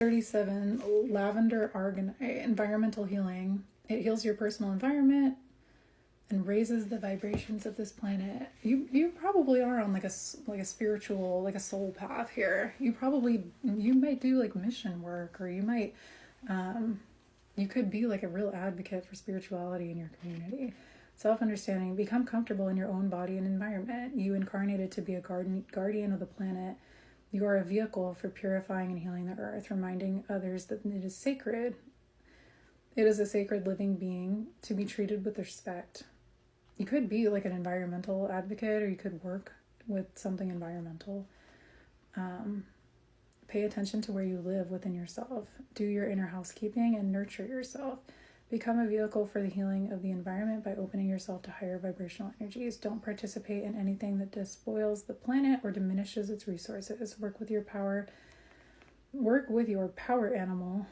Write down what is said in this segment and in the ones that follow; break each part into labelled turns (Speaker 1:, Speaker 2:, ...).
Speaker 1: 37, lavender argonite, environmental healing. It heals your personal environment and raises the vibrations of this planet. You probably are on like a spiritual, like a soul path here. You might do like mission work, or you might you could be like a real advocate for spirituality in your community. Self-understanding, become comfortable in your own body and environment. You incarnated to be a guardian of the planet. You are a vehicle for purifying and healing the earth, reminding others that it is sacred. It is a sacred living being to be treated with respect. You could be like an environmental advocate, or you could work with something environmental. Pay attention to where you live within yourself. Do your inner housekeeping and nurture yourself. Become a vehicle for the healing of the environment by opening yourself to higher vibrational energies. Don't participate in anything that despoils the planet or diminishes its resources. Work with your power animal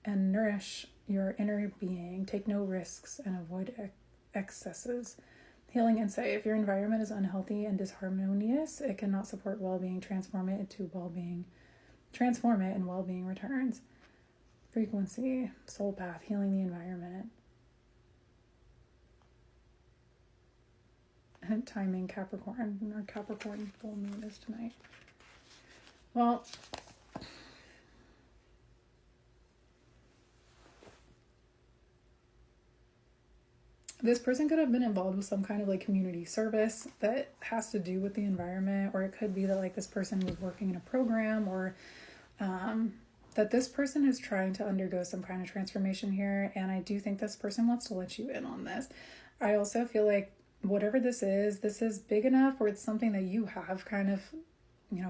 Speaker 1: and nourish your inner being. Take no risks and avoid excesses. Healing insight. If your environment is unhealthy and disharmonious, it cannot support well-being. Transform it and well-being returns. Frequency, soul path, healing the environment. And timing, Capricorn. Our Capricorn full moon is tonight. Well, this person could have been involved with some kind of like community service that has to do with the environment, or it could be that like this person was working in a program, or that this person is trying to undergo some kind of transformation here. And I do think this person wants to let you in on this. I also feel like whatever this is big enough where it's something that you have kind of,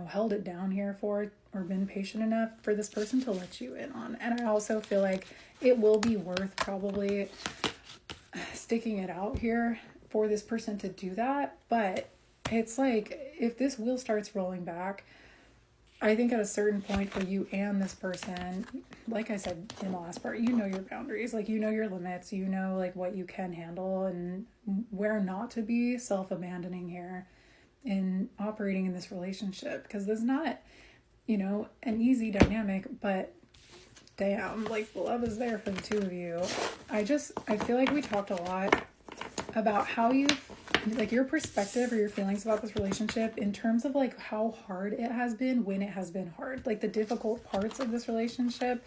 Speaker 1: held it down here for, or been patient enough for this person to let you in on. And I also feel like it will be worth probably sticking it out here for this person to do that. But it's like, if this wheel starts rolling back, I think at a certain point for you and this person, like I said in the last part, your boundaries, like your limits, like what you can handle and where not to be self-abandoning here in operating in this relationship. Because there's not, an easy dynamic, but damn, like the love is there for the two of you. I feel like we talked a lot about how your perspective or your feelings about this relationship in terms of like how hard it has been when it has been hard, like the difficult parts of this relationship.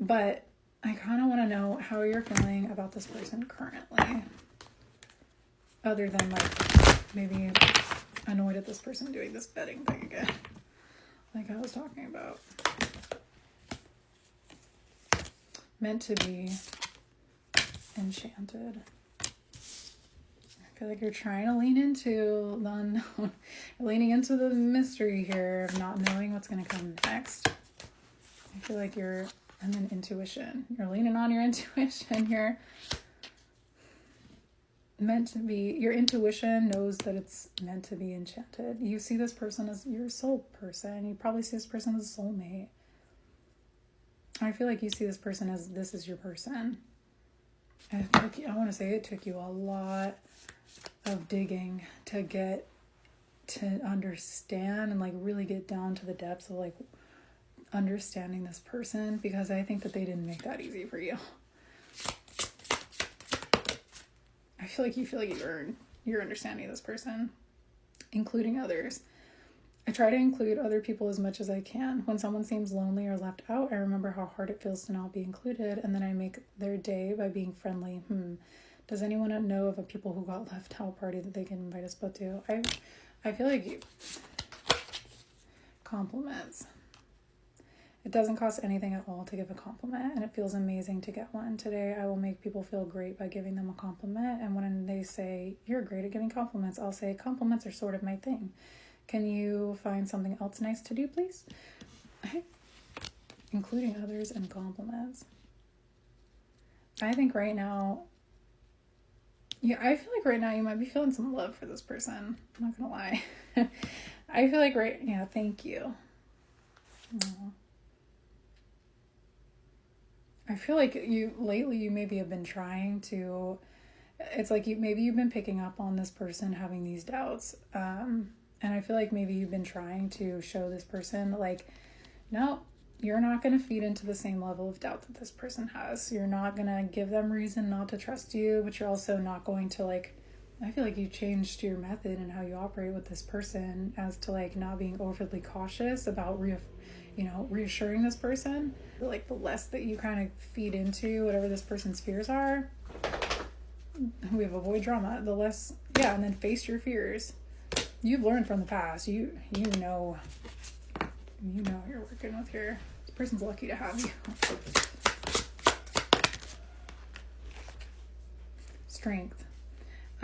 Speaker 1: But I kind of want to know how you're feeling about this person currently, other than like maybe annoyed at this person doing this betting thing again, like I was talking about. Meant to be enchanted. I feel like you're trying to lean into the unknown, leaning into the mystery here of not knowing what's going to come next. I feel like and then intuition. You're leaning on your intuition here. Meant to be, your intuition knows that it's meant to be enchanted. You see this person as your soul person. You probably see this person as a soulmate. I feel like you see this person as this is your person. I want to say it took you a lot of digging to get to understand and like really get down to the depths of like understanding this person, because I think that they didn't make that easy for you. I feel like you're understanding this person, including others. I try to include other people as much as I can. When someone seems lonely or left out, I remember how hard it feels to not be included, and then I make their day by being friendly. Does anyone know of a people who got left out party that they can invite us both to? I feel like compliments. It doesn't cost anything at all to give a compliment, and it feels amazing to get one. Today, I will make people feel great by giving them a compliment, and when they say, "You're great at giving compliments," I'll say, "Compliments are sort of my thing. Can you find something else nice to do, please?" Including others and compliments. I think right now, I feel like right now you might be feeling some love for this person. I'm not gonna lie. I feel like thank you. Aww. I feel like lately you maybe have been trying to, it's like maybe you've been picking up on this person having these doubts. And I feel like maybe you've been trying to show this person like no, you're not going to feed into the same level of doubt that this person has. You're not going to give them reason not to trust you, but you're also not going to like, I feel like you changed your method and how you operate with this person as to like not being overly cautious about reassuring this person. Like the less that you kind of feed into whatever this person's fears are, we have avoid drama, the less, and then face your fears. You've learned from the past. You know you're working with here. This person's lucky to have you. Strength.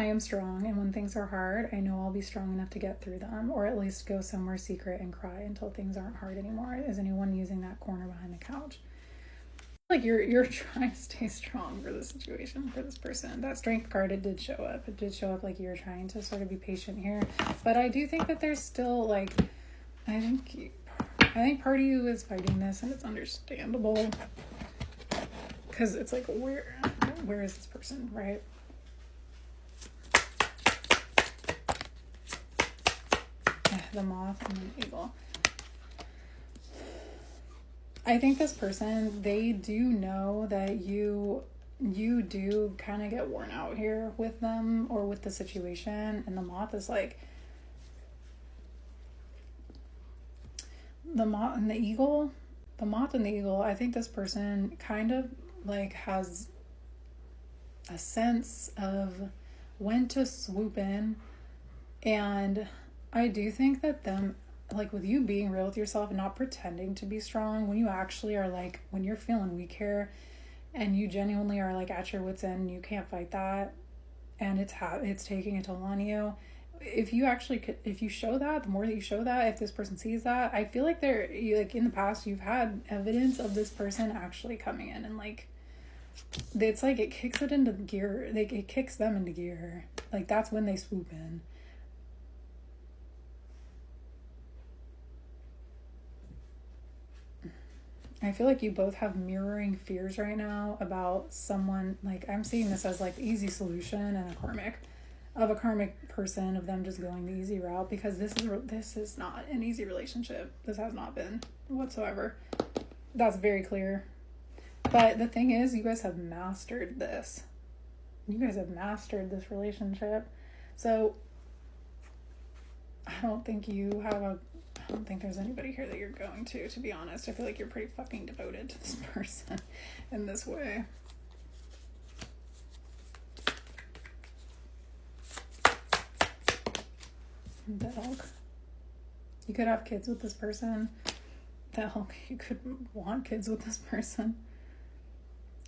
Speaker 1: I am strong, and when things are hard, I know I'll be strong enough to get through them, or at least go somewhere secret and cry until things aren't hard anymore. Is anyone using that corner behind the couch? Like you're trying to stay strong for the situation, for this person. That strength card, it did show up. It did show up like you're trying to sort of be patient here. But I do think that there's still like, I think part of you is fighting this, and it's understandable. Because it's like, where is this person, right? The moth and the eagle. I think this person, they do know that you do kind of get worn out here with them or with the situation. And the moth is like, the moth and the eagle, I think this person kind of like has a sense of when to swoop in. And I do think that them, like with you being real with yourself and not pretending to be strong, when you actually are like, when you're feeling weak here and you genuinely are like at your wit's end, you can't fight that, and it's taking a toll on you. If you show that, the more that you show that, if this person sees that, I feel like like in the past, you've had evidence of this person actually coming in and like, it's like it kicks it into gear. Like it kicks them into gear. Like that's when they swoop in. I feel like you both have mirroring fears right now about someone. Like I'm seeing this as like the easy solution and a karmic person, of them just going the easy route, because this is not an easy relationship. This has not been whatsoever. That's very clear. But the thing is, you guys have mastered this. You guys have mastered this relationship. So I don't think there's anybody here that you're going to be honest. I feel like you're pretty fucking devoted to this person in this way. The elk. You could have kids with this person. The elk. You could want kids with this person.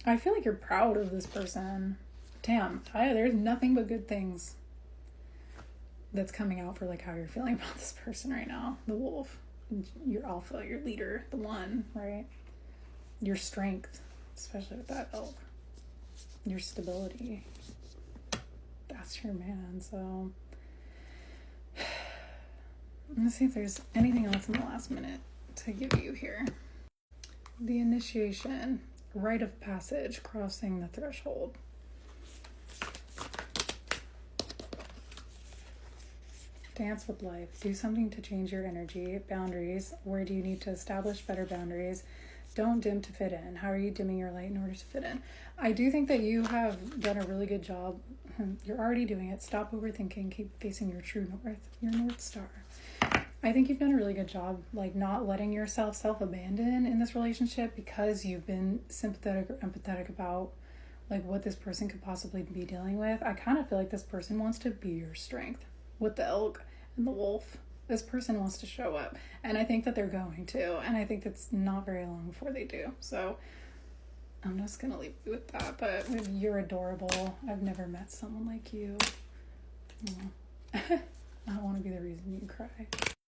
Speaker 1: I feel like you're proud of this person. Damn, there's nothing but good things that's coming out for like how you're feeling about this person right now. The wolf, your alpha, your leader, the one, right? Your strength, especially with that elk. Your stability. That's your man. So let's see if there's anything else in the last minute to give you here. The initiation, rite of passage, crossing the threshold. Dance with life. Do something to change your energy. Boundaries. Where do you need to establish better boundaries? Don't dim to fit in. How are you dimming your light in order to fit in? I do think that you have done a really good job. You're already doing it. Stop overthinking. Keep facing your true north, your North Star. I think you've done a really good job, like not letting yourself self-abandon in this relationship, because you've been sympathetic or empathetic about like what this person could possibly be dealing with. I kind of feel like this person wants to be your strength with the elk and the wolf. This person wants to show up, and I think that they're going to, and I think that's not very long before they do. So I'm just gonna leave you with that. But you're adorable. I've never met someone like you. I don't want to be the reason you cry.